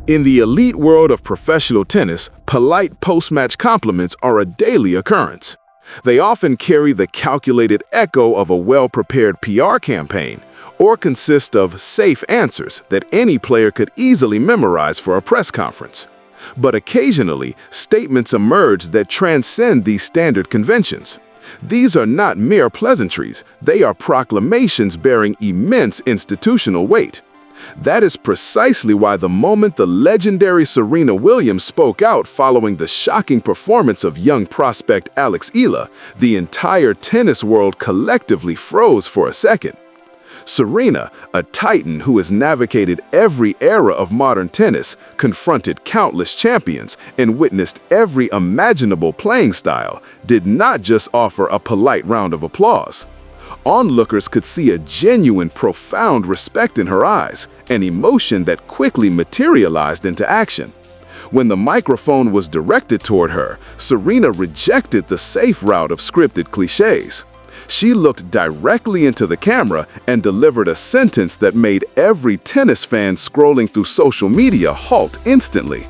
In the elite world of professional tennis, polite post-match compliments are a daily occurrence. They often carry the calculated echo of a well-prepared PR campaign or consist of safe answers that any player could easily memorize for a press conference. But occasionally, statements emerge that transcend these standard conventions. These are not mere pleasantries, they are proclamations bearing immense institutional weight. That is precisely why the moment the legendary Serena Williams spoke out following the shocking performance of young prospect Alex Eala, the entire tennis world collectively froze for a second. Serena, a titan who has navigated every era of modern tennis, confronted countless champions, and witnessed every imaginable playing style, did not just offer a polite round of applause. Onlookers could see a genuine, profound respect in her eyes, an emotion that quickly materialized into action. When the microphone was directed toward her, Serena rejected the safe route of scripted cliches. She looked directly into the camera and delivered a sentence that made every tennis fan scrolling through social media halt instantly.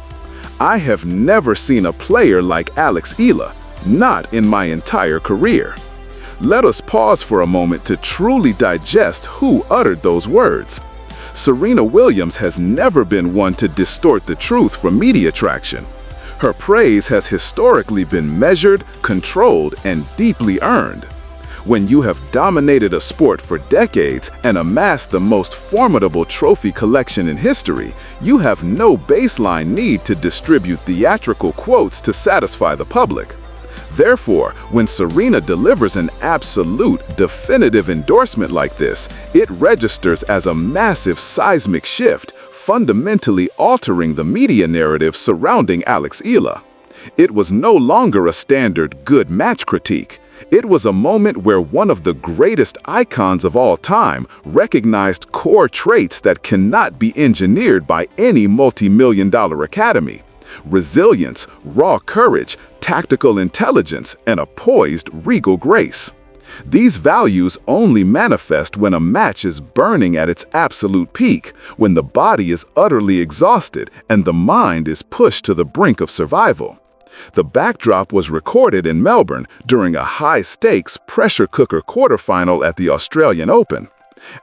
"I have never seen a player like Alex Eala, not in my entire career." Let us pause for a moment to truly digest who uttered those words. Serena Williams has never been one to distort the truth for media traction. Her praise has historically been measured, controlled, and deeply earned. When you have dominated a sport for decades and amassed the most formidable trophy collection in history, you have no baseline need to distribute theatrical quotes to satisfy the public. Therefore, when Serena delivers an absolute, definitive endorsement like this, it registers as a massive seismic shift, fundamentally altering the media narrative surrounding Alex Eala. It was no longer a standard good match critique. It was a moment where one of the greatest icons of all time recognized core traits that cannot be engineered by any multi-million-dollar academy: resilience, raw courage, tactical intelligence, and a poised, regal grace. These values only manifest when a match is burning at its absolute peak, when the body is utterly exhausted and the mind is pushed to the brink of survival. The backdrop was recorded in Melbourne during a high-stakes pressure cooker quarterfinal at the Australian Open.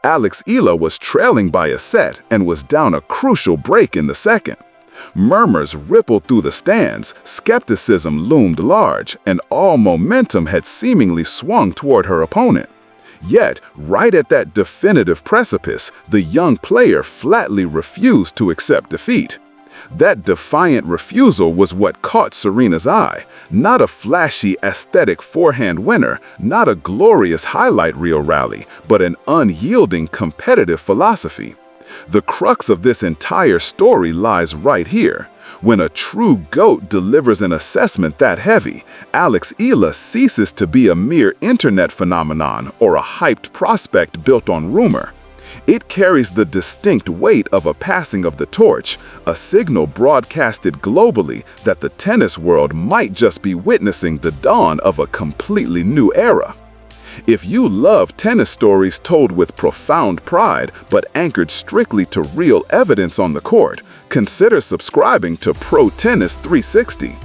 Alex Eala was trailing by a set and was down a crucial break in the second. Murmurs rippled through the stands, skepticism loomed large, and all momentum had seemingly swung toward her opponent. Yet, right at that definitive precipice, the young player flatly refused to accept defeat. That defiant refusal was what caught Serena's eye, not a flashy aesthetic forehand winner, not a glorious highlight reel rally, but an unyielding competitive philosophy. The crux of this entire story lies right here. When a true GOAT delivers an assessment that heavy, Alex Eala ceases to be a mere internet phenomenon or a hyped prospect built on rumor. It carries the distinct weight of a passing of the torch, a signal broadcasted globally that the tennis world might just be witnessing the dawn of a completely new era. If you love tennis stories told with profound pride but anchored strictly to real evidence on the court, consider subscribing to Pro Tennis 360.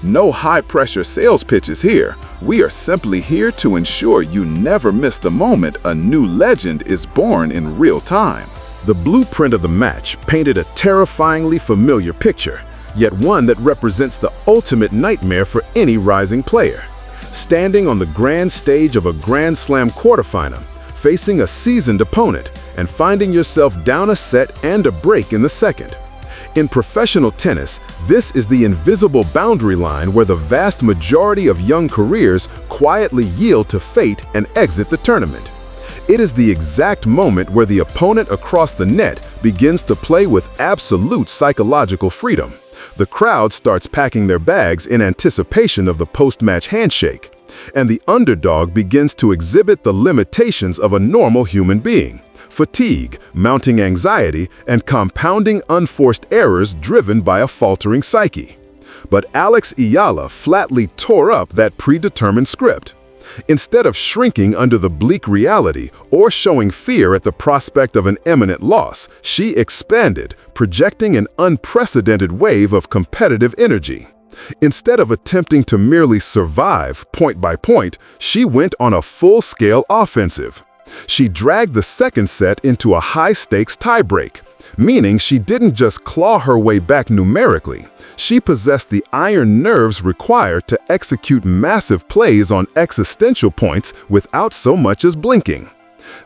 No high-pressure sales pitches here. We are simply here to ensure you never miss the moment a new legend is born in real time. The blueprint of the match painted a terrifyingly familiar picture, yet one that represents the ultimate nightmare for any rising player. Standing on the grand stage of a Grand Slam quarterfinal, facing a seasoned opponent, and finding yourself down a set and a break in the second. In professional tennis, this is the invisible boundary line where the vast majority of young careers quietly yield to fate and exit the tournament. It is the exact moment where the opponent across the net begins to play with absolute psychological freedom. The crowd starts packing their bags in anticipation of the post-match handshake, and the underdog begins to exhibit the limitations of a normal human being: fatigue, mounting anxiety, and compounding unforced errors driven by a faltering psyche. But Alex Eala flatly tore up that predetermined script. Instead of shrinking under the bleak reality or showing fear at the prospect of an imminent loss, she expanded, projecting an unprecedented wave of competitive energy. Instead of attempting to merely survive point by point, she went on a full-scale offensive. She dragged the second set into a high-stakes tiebreak, meaning she didn't just claw her way back numerically. She possessed the iron nerves required to execute massive plays on existential points without so much as blinking.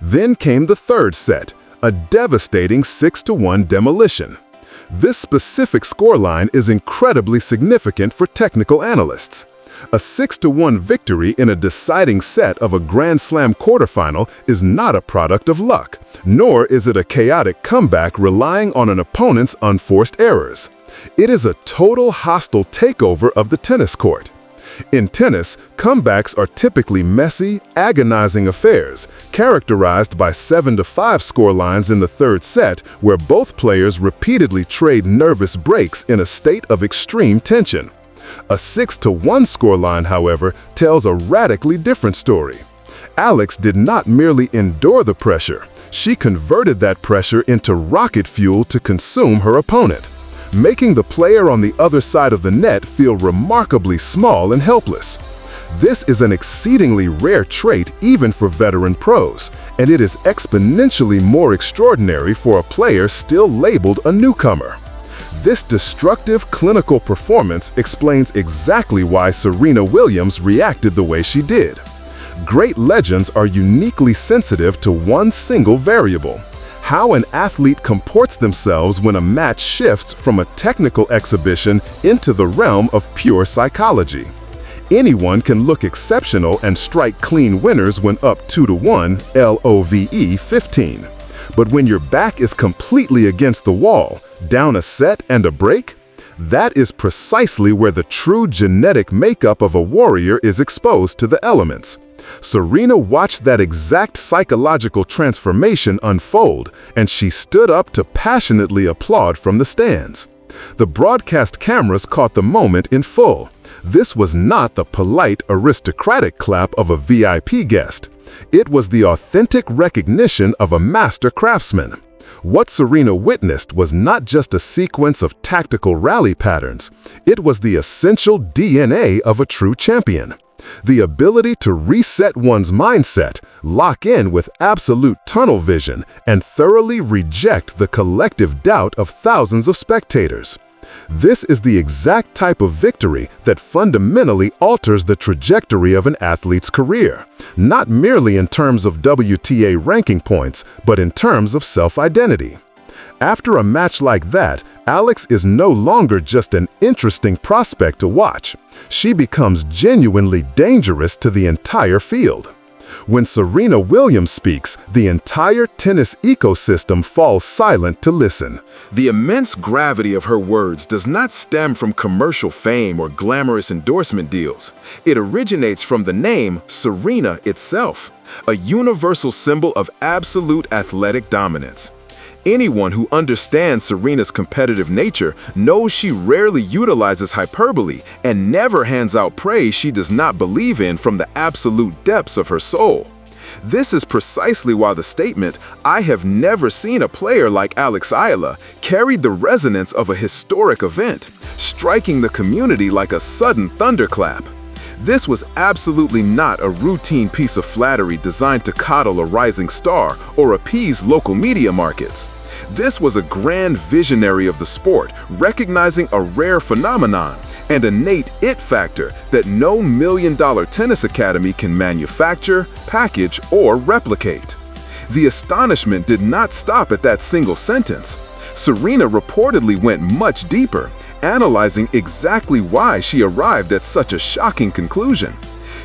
Then came the third set, a devastating 6-1 demolition. This specific scoreline is incredibly significant for technical analysts. A 6-1 victory in a deciding set of a Grand Slam quarterfinal is not a product of luck, nor is it a chaotic comeback relying on an opponent's unforced errors. It is a total hostile takeover of the tennis court. In tennis, comebacks are typically messy, agonizing affairs, characterized by 7-5 scorelines in the third set, where both players repeatedly trade nervous breaks in a state of extreme tension. A 6-1 scoreline, however, tells a radically different story. Alex did not merely endure the pressure, she converted that pressure into rocket fuel to consume her opponent, making the player on the other side of the net feel remarkably small and helpless. This is an exceedingly rare trait even for veteran pros, and it is exponentially more extraordinary for a player still labeled a newcomer. This destructive clinical performance explains exactly why Serena Williams reacted the way she did. Great legends are uniquely sensitive to one single variable: how an athlete comports themselves when a match shifts from a technical exhibition into the realm of pure psychology. Anyone can look exceptional and strike clean winners when up 2-1, LOVE 15. But when your back is completely against the wall, down a set and a break, that is precisely where the true genetic makeup of a warrior is exposed to the elements. Serena watched that exact psychological transformation unfold, and she stood up to passionately applaud from the stands. The broadcast cameras caught the moment in full. This was not the polite, aristocratic clap of a VIP guest. It was the authentic recognition of a master craftsman. What Serena witnessed was not just a sequence of tactical rally patterns. It was the essential DNA of a true champion. The ability to reset one's mindset, lock in with absolute tunnel vision, and thoroughly reject the collective doubt of thousands of spectators. This is the exact type of victory that fundamentally alters the trajectory of an athlete's career, not merely in terms of WTA ranking points, but in terms of self-identity. After a match like that, Alex is no longer just an interesting prospect to watch. She becomes genuinely dangerous to the entire field. When Serena Williams speaks, the entire tennis ecosystem falls silent to listen. The immense gravity of her words does not stem from commercial fame or glamorous endorsement deals. It originates from the name Serena itself, a universal symbol of absolute athletic dominance. Anyone who understands Serena's competitive nature knows she rarely utilizes hyperbole and never hands out praise she does not believe in from the absolute depths of her soul. This is precisely why the statement, "I have never seen a player like Alex Eala," carried the resonance of a historic event, striking the community like a sudden thunderclap. This was absolutely not a routine piece of flattery designed to coddle a rising star or appease local media markets. This was a grand visionary of the sport, recognizing a rare phenomenon, and innate it factor that no million-dollar tennis academy can manufacture, package, or replicate. The astonishment did not stop at that single sentence. Serena reportedly went much deeper, analyzing exactly why she arrived at such a shocking conclusion.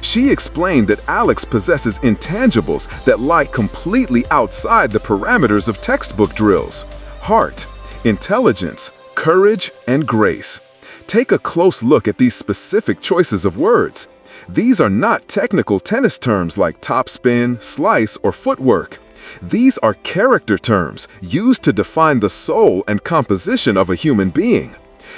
She explained that Alex possesses intangibles that lie completely outside the parameters of textbook drills: heart, intelligence, courage, and grace. Take a close look at these specific choices of words. These are not technical tennis terms like topspin, slice, or footwork. These are character terms used to define the soul and composition of a human being.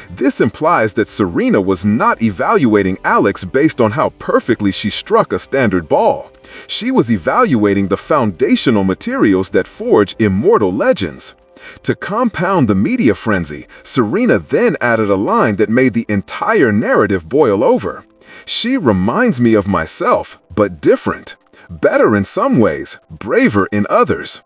This implies that Serena was not evaluating Alex based on how perfectly she struck a standard ball. She was evaluating the foundational materials that forge immortal legends. To compound the media frenzy, Serena then added a line that made the entire narrative boil over. "She reminds me of myself, but different. Better in some ways, braver in others."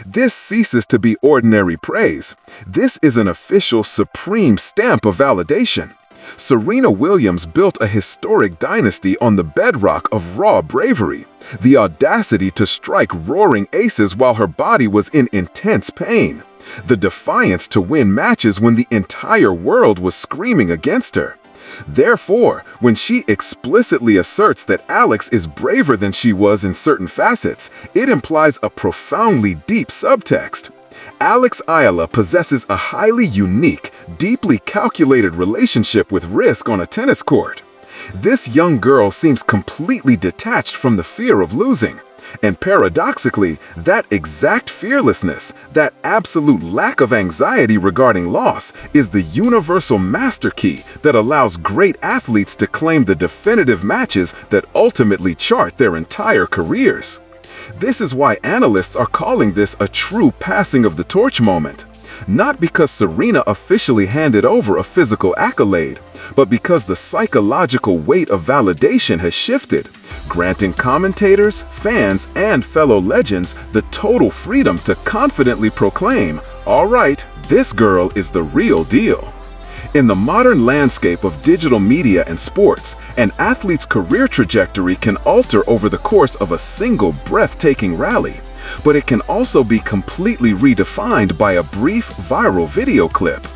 This ceases to be ordinary praise. This is an official, supreme stamp of validation. Serena Williams built a historic dynasty on the bedrock of raw bravery, the audacity to strike roaring aces while her body was in intense pain, the defiance to win matches when the entire world was screaming against her. Therefore, when she explicitly asserts that Alex is braver than she was in certain facets, it implies a profoundly deep subtext. Alex Eala possesses a highly unique, deeply calculated relationship with risk on a tennis court. This young girl seems completely detached from the fear of losing. And paradoxically, that exact fearlessness, that absolute lack of anxiety regarding loss, is the universal master key that allows great athletes to claim the definitive matches that ultimately chart their entire careers. This is why analysts are calling this a true passing of the torch moment. Not because Serena officially handed over a physical accolade, but because the psychological weight of validation has shifted, granting commentators, fans, and fellow legends the total freedom to confidently proclaim, "All right, this girl is the real deal." In the modern landscape of digital media and sports, an athlete's career trajectory can alter over the course of a single breathtaking rally, but it can also be completely redefined by a brief viral video clip.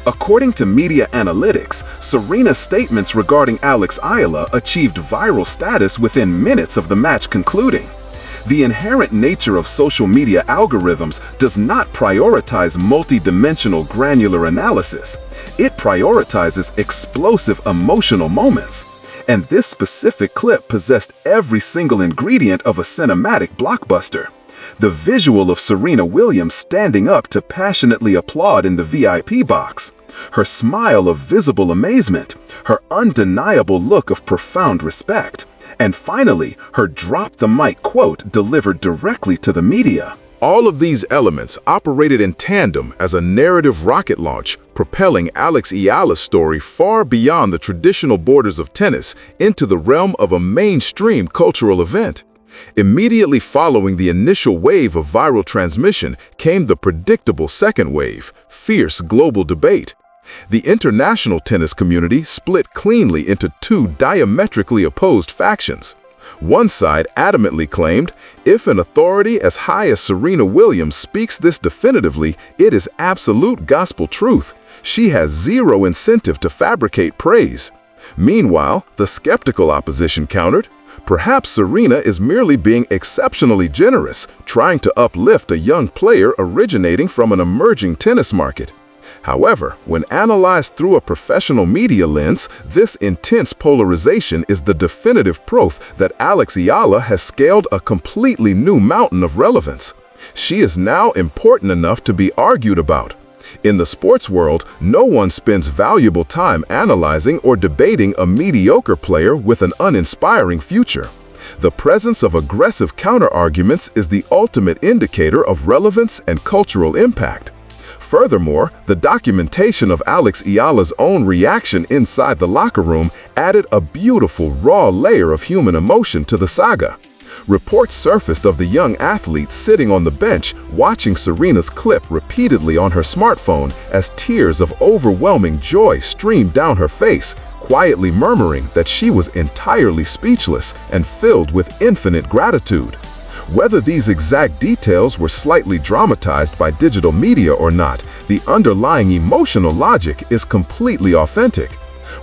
According to media analytics, Serena's statements regarding Alex Eala achieved viral status within minutes of the match concluding. The inherent nature of social media algorithms does not prioritize multi-dimensional granular analysis. It prioritizes explosive emotional moments. And this specific clip possessed every single ingredient of a cinematic blockbuster. The visual of Serena Williams standing up to passionately applaud in the VIP box, her smile of visible amazement, her undeniable look of profound respect, and finally, her drop-the-mic quote delivered directly to the media. All of these elements operated in tandem as a narrative rocket launch, propelling Alex Eala's story far beyond the traditional borders of tennis into the realm of a mainstream cultural event. Immediately following the initial wave of viral transmission came the predictable second wave, fierce global debate. The international tennis community split cleanly into two diametrically opposed factions. One side adamantly claimed, if an authority as high as Serena Williams speaks this definitively, it is absolute gospel truth. She has zero incentive to fabricate praise. Meanwhile, the skeptical opposition countered, perhaps Serena is merely being exceptionally generous, trying to uplift a young player originating from an emerging tennis market. However, when analyzed through a professional media lens, this intense polarization is the definitive proof that Alex Eala has scaled a completely new mountain of relevance. She is now important enough to be argued about. In the sports world, no one spends valuable time analyzing or debating a mediocre player with an uninspiring future. The presence of aggressive counterarguments is the ultimate indicator of relevance and cultural impact. Furthermore, the documentation of Alex Eala's own reaction inside the locker room added a beautiful, raw layer of human emotion to the saga. Reports surfaced of the young athlete sitting on the bench watching Serena's clip repeatedly on her smartphone as tears of overwhelming joy streamed down her face, quietly murmuring that she was entirely speechless and filled with infinite gratitude. Whether these exact details were slightly dramatized by digital media or not, the underlying emotional logic is completely authentic.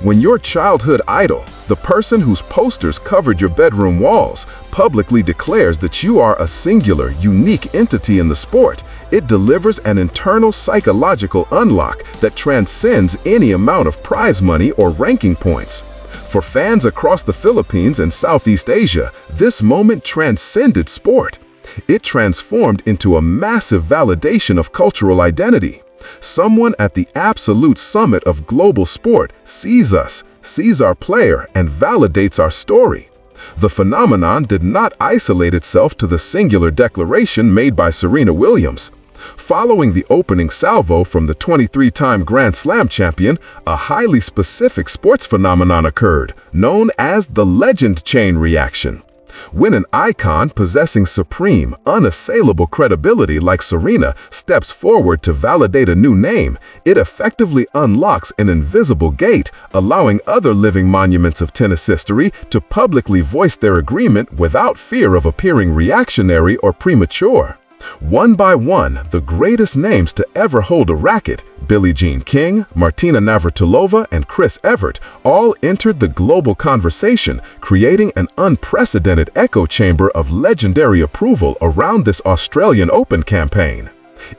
When your childhood idol, the person whose posters covered your bedroom walls, publicly declares that you are a singular, unique entity in the sport, it delivers an internal psychological unlock that transcends any amount of prize money or ranking points. For fans across the Philippines and Southeast Asia, this moment transcended sport. It transformed into a massive validation of cultural identity. Someone at the absolute summit of global sport sees us, sees our player, and validates our story. The phenomenon did not isolate itself to the singular declaration made by Serena Williams. Following the opening salvo from the 23-time Grand Slam champion, a highly specific sports phenomenon occurred, known as the legend chain reaction. When an icon possessing supreme, unassailable credibility like Serena steps forward to validate a new name, it effectively unlocks an invisible gate, allowing other living monuments of tennis history to publicly voice their agreement without fear of appearing reactionary or premature. One by one, the greatest names to ever hold a racket, Billie Jean King, Martina Navratilova, and Chris Evert, all entered the global conversation, creating an unprecedented echo chamber of legendary approval around this Australian Open campaign.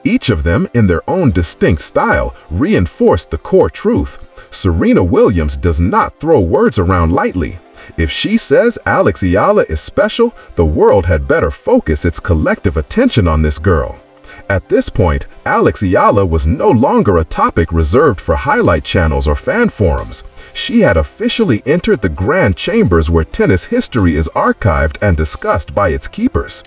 Each of them, in their own distinct style, reinforced the core truth. Serena Williams does not throw words around lightly. If she says Alex Eala is special, the world had better focus its collective attention on this girl. At this point, Alex Eala was no longer a topic reserved for highlight channels or fan forums. She had officially entered the grand chambers where tennis history is archived and discussed by its keepers.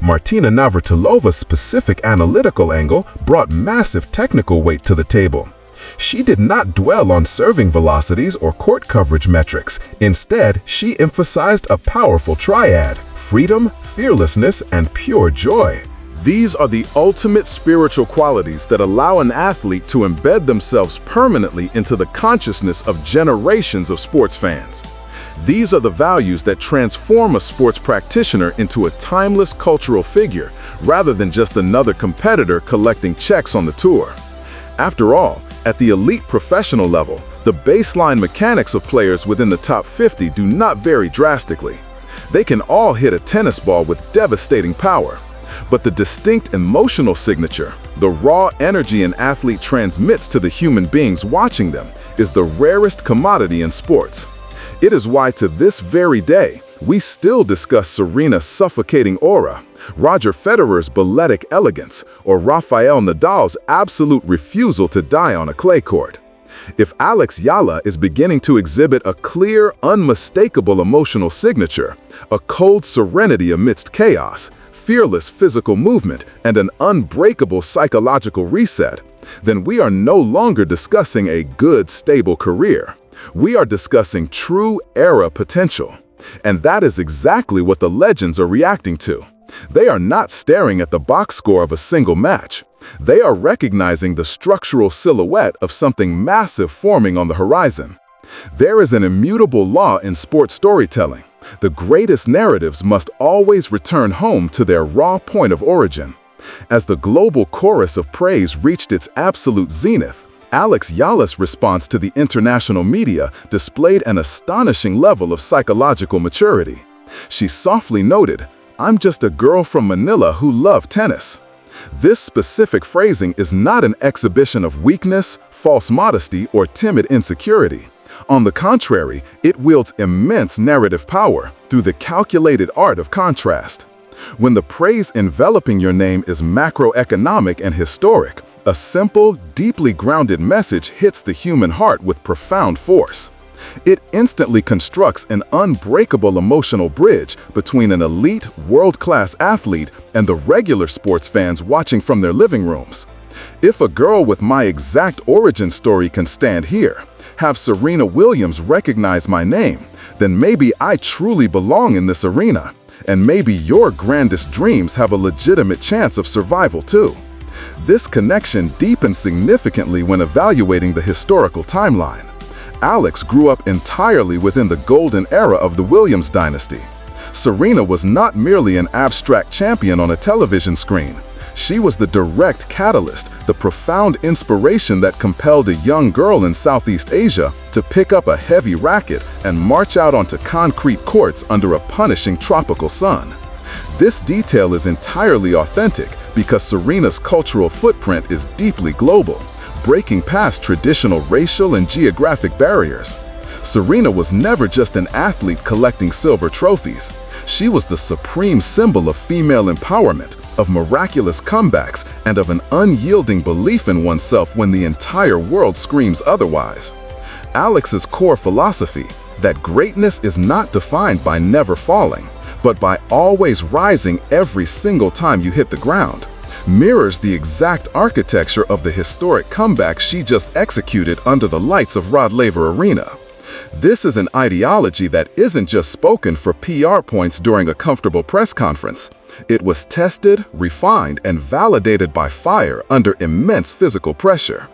Martina Navratilova's specific analytical angle brought massive technical weight to the table. She did not dwell on serving velocities or court coverage metrics. Instead, she emphasized a powerful triad: freedom, fearlessness, and pure joy. These are the ultimate spiritual qualities that allow an athlete to embed themselves permanently into the consciousness of generations of sports fans. These are the values that transform a sports practitioner into a timeless cultural figure, rather than just another competitor collecting checks on the tour. After all, at the elite professional level, the baseline mechanics of players within the top 50 do not vary drastically. They can all hit a tennis ball with devastating power. But the distinct emotional signature, the raw energy an athlete transmits to the human beings watching them, is the rarest commodity in sports. It is why to this very day, we still discuss Serena's suffocating aura, Roger Federer's balletic elegance, or Rafael Nadal's absolute refusal to die on a clay court. If Alex Eala is beginning to exhibit a clear, unmistakable emotional signature, a cold serenity amidst chaos, fearless physical movement, and an unbreakable psychological reset, then we are no longer discussing a good, stable career. We are discussing true era potential. And that is exactly what the legends are reacting to. They are not staring at the box score of a single match. They are recognizing the structural silhouette of something massive forming on the horizon. There is an immutable law in sports storytelling. The greatest narratives must always return home to their raw point of origin. As the global chorus of praise reached its absolute zenith, Alex Eala's response to the international media displayed an astonishing level of psychological maturity. She softly noted, "I'm just a girl from Manila who loved tennis." This specific phrasing is not an exhibition of weakness, false modesty, or timid insecurity. On the contrary, it wields immense narrative power through the calculated art of contrast. When the praise enveloping your name is macroeconomic and historic, a simple, deeply grounded message hits the human heart with profound force. It instantly constructs an unbreakable emotional bridge between an elite, world-class athlete and the regular sports fans watching from their living rooms. If a girl with my exact origin story can stand here, have Serena Williams recognize my name, then maybe I truly belong in this arena. And maybe your grandest dreams have a legitimate chance of survival too. This connection deepens significantly when evaluating the historical timeline. Alex grew up entirely within the golden era of the Williams dynasty. Serena was not merely an abstract champion on a television screen. She was the direct catalyst, the profound inspiration that compelled a young girl in Southeast Asia to pick up a heavy racket and march out onto concrete courts under a punishing tropical sun. This detail is entirely authentic because Serena's cultural footprint is deeply global, breaking past traditional racial and geographic barriers. Serena was never just an athlete collecting silver trophies. She was the supreme symbol of female empowerment, of miraculous comebacks, and of an unyielding belief in oneself when the entire world screams otherwise. Alex's core philosophy, that greatness is not defined by never falling, but by always rising every single time you hit the ground, mirrors the exact architecture of the historic comeback she just executed under the lights of Rod Laver Arena. This is an ideology that isn't just spoken for PR points during a comfortable press conference. It was tested, refined, and validated by fire under immense physical pressure.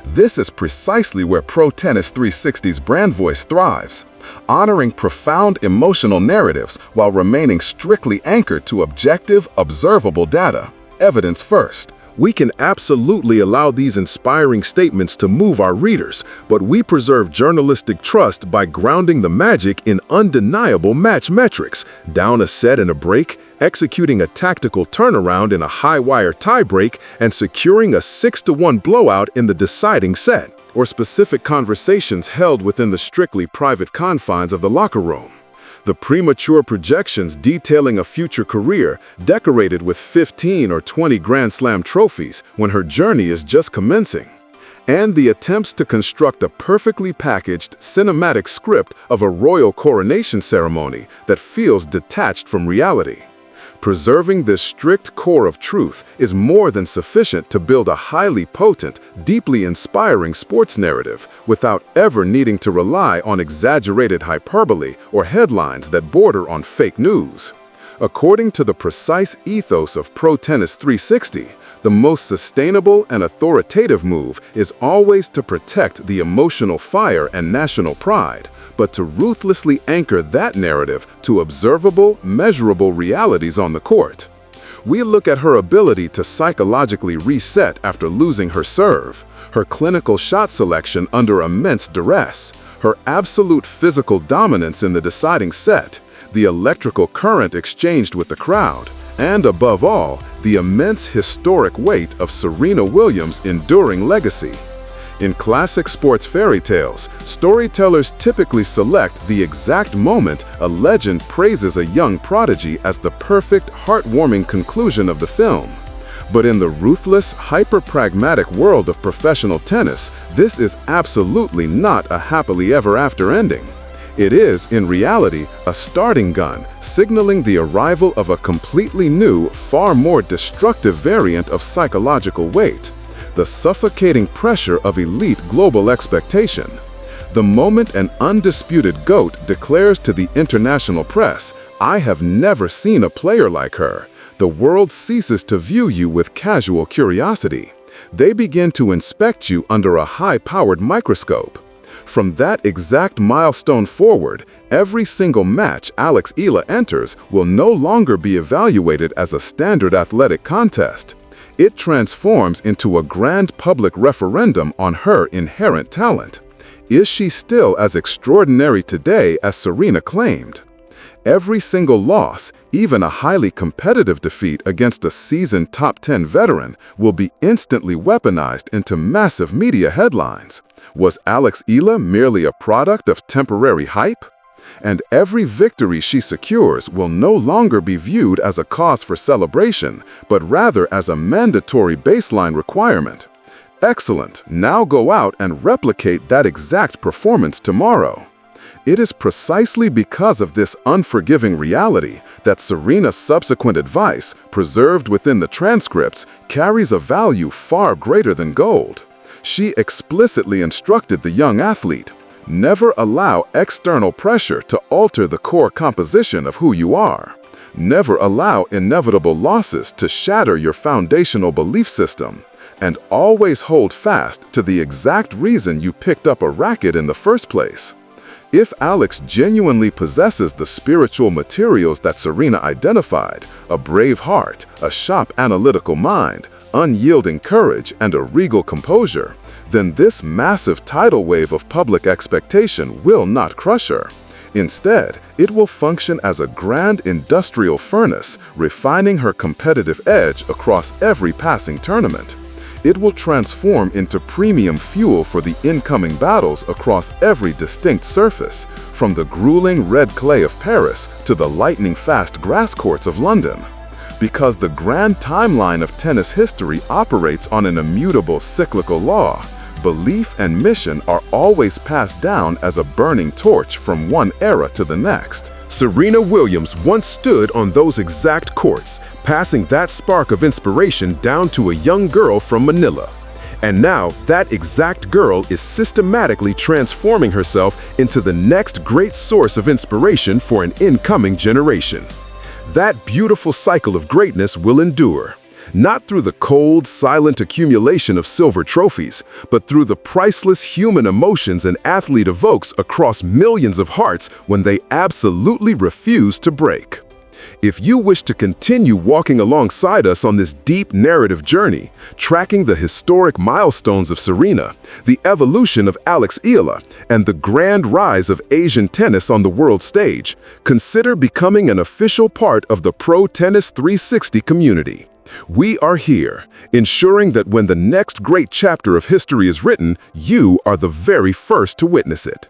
This is precisely where Pro Tennis 360's brand voice thrives, honoring profound emotional narratives while remaining strictly anchored to objective, observable data. Evidence first. We can absolutely allow these inspiring statements to move our readers, but we preserve journalistic trust by grounding the magic in undeniable match metrics, down a set in a break, executing a tactical turnaround in a high-wire tiebreak, and securing a 6-1 blowout in the deciding set, or specific conversations held within the strictly private confines of the locker room. The premature projections detailing a future career decorated with 15 or 20 Grand Slam trophies when her journey is just commencing. And the attempts to construct a perfectly packaged cinematic script of a royal coronation ceremony that feels detached from reality. Preserving this strict core of truth is more than sufficient to build a highly potent, deeply inspiring sports narrative without ever needing to rely on exaggerated hyperbole or headlines that border on fake news. According to the precise ethos of Pro Tennis 360, the most sustainable and authoritative move is always to protect the emotional fire and national pride, but to ruthlessly anchor that narrative to observable, measurable realities on the court. We look at her ability to psychologically reset after losing her serve, her clinical shot selection under immense duress, her absolute physical dominance in the deciding set, the electrical current exchanged with the crowd, and above all, the immense historic weight of Serena Williams' enduring legacy. In classic sports fairy tales, storytellers typically select the exact moment a legend praises a young prodigy as the perfect, heartwarming conclusion of the film. But in the ruthless, hyper-pragmatic world of professional tennis, this is absolutely not a happily ever after ending. It is, in reality, a starting gun, signaling the arrival of a completely new, far more destructive variant of psychological weight. The suffocating pressure of elite global expectation. The moment an undisputed GOAT declares to the international press, "I have never seen a player like her," the world ceases to view you with casual curiosity. They begin to inspect you under a high-powered microscope. From that exact milestone forward, every single match Alex Eala enters will no longer be evaluated as a standard athletic contest. It transforms into a grand public referendum on her inherent talent. Is she still as extraordinary today as Serena claimed? Every single loss, even a highly competitive defeat against a seasoned top 10 veteran, will be instantly weaponized into massive media headlines. Was Alex Eala merely a product of temporary hype? And every victory she secures will no longer be viewed as a cause for celebration, but rather as a mandatory baseline requirement. Excellent, now go out and replicate that exact performance tomorrow. It is precisely because of this unforgiving reality that Serena's subsequent advice, preserved within the transcripts, carries a value far greater than gold. She explicitly instructed the young athlete, "Never allow external pressure to alter the core composition of who you are. Never allow inevitable losses to shatter your foundational belief system. And always hold fast to the exact reason you picked up a racket in the first place." If Alex genuinely possesses the spiritual materials that Serena identified, a brave heart, a sharp analytical mind, unyielding courage, and a regal composure, then this massive tidal wave of public expectation will not crush her. Instead, it will function as a grand industrial furnace, refining her competitive edge across every passing tournament. It will transform into premium fuel for the incoming battles across every distinct surface, from the grueling red clay of Paris to the lightning-fast grass courts of London. Because the grand timeline of tennis history operates on an immutable cyclical law. Belief and mission are always passed down as a burning torch from one era to the next. Serena Williams once stood on those exact courts, passing that spark of inspiration down to a young girl from Manila. And now, that exact girl is systematically transforming herself into the next great source of inspiration for an incoming generation. That beautiful cycle of greatness will endure, not through the cold, silent accumulation of silver trophies, but through the priceless human emotions an athlete evokes across millions of hearts when they absolutely refuse to break. If you wish to continue walking alongside us on this deep narrative journey, tracking the historic milestones of Serena, the evolution of Alex Eala, and the grand rise of Asian tennis on the world stage, consider becoming an official part of the Pro Tennis 360 community. We are here, ensuring that when the next great chapter of history is written, you are the very first to witness it.